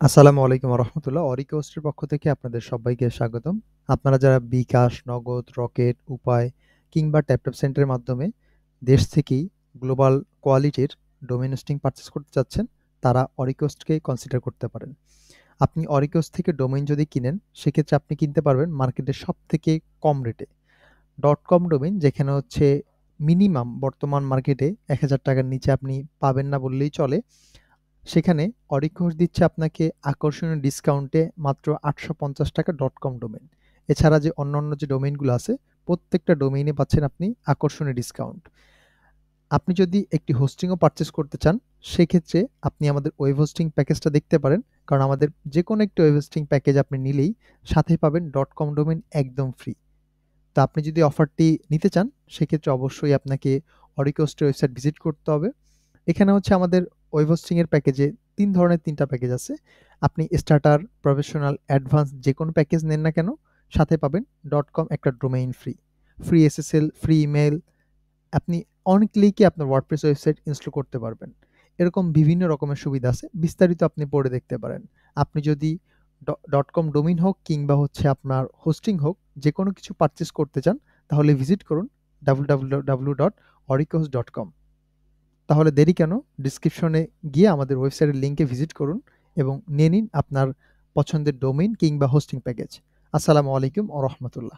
আসসালামু আলাইকুম রহমতুল্লাহ। অরিকোস্টের পক্ষ থেকে আপনাদের সবাইকে স্বাগতম। আপনারা যারা বিকাশ, নগদ, রকেট, উপায় কিংবা ট্যাপটপ সেন্টারের মাধ্যমে দেশ থেকেই গ্লোবাল কোয়ালিটির ডোমেইন হোস্টিং পারচেজ করতে চাচ্ছেন, তারা অরিকোস্টকে কনসিডার করতে পারেন। আপনি অরিকোস্ট থেকে ডোমেইন যদি কিনেন, সেক্ষেত্রে আপনি কিনতে পারবেন মার্কেটের সবথেকে কম রেটে। ডট কম ডোমেইন যেখানে হচ্ছে মিনিমাম বর্তমান মার্কেটে ৳১,০০০ নিচে আপনি পাবেন না বললেই চলে। সেখানে অরিকোস দিচ্ছে আপনাকে আকর্ষণীয় ডিসকাউন্টে মাত্র ৳৮৫০ .com ডোমেইন। এছাড়া যে অন্যান্য যে ডোমেইনগুলো আছে, প্রত্যেকটা ডোমেইনে পাচ্ছেন আপনি আকর্ষণীয় ডিসকাউন্ট। আপনি যদি একটি হোস্টিংও পারচেজ করতে চান, সেক্ষেত্রে আপনি আমাদের ওয়েব হোস্টিং প্যাকেজটা দেখতে পারেন। কারণ আমাদের যেকোনো একটি ওয়েব হোস্টিং প্যাকেজ আপনি নিলেই সাথে পাবেন .com ডোমেইন একদম ফ্রি। তো আপনি যদি অফারটি নিতে চান, সেক্ষেত্রে অবশ্যই আপনাকে অরিকোস্টের ওয়েবসাইট ভিজিট করতে হবে। এখানে হচ্ছে আমাদের ওয়েব হোস্টিং এর প্যাকেজে ৩ ধরনের ৩ টা প্যাকেজ আছে। আপনি স্টার্টার, প্রফেশনাল, অ্যাডভান্স যেকোনো প্যাকেজ নেন না কেন, সাথে পাবেন .com একটা domain free. Free SSL, free email, আপনি অন ক্লিকে আপনার ওয়ার্ডপ্রেস ওয়েবসাইট ইনস্টল করতে পারবেন। এরকম বিভিন্ন রকমের সুবিধা আছে। বিস্তারিত আপনি পড়ে দেখতে পারেন। আপনি যদি .com ডোমেইন হোক কিংবা হচ্ছে আপনার হোস্টিং হোক, যেকোনো কিছু পারচেজ করতে চান, তাহলে ভিজিট করুন www.oricos.com। তাহলে দেরি কেন? ডিসক্রিপশনে গিয়ে আমাদের ওয়েবসাইটের লিংকে ভিজিট করুন এবং নিয়ে নিন আপনার পছন্দের ডোমেইন কিংবা হোস্টিং প্যাকেজ। আসসালামু আলাইকুম ওয়া রাহমাতুল্লাহ।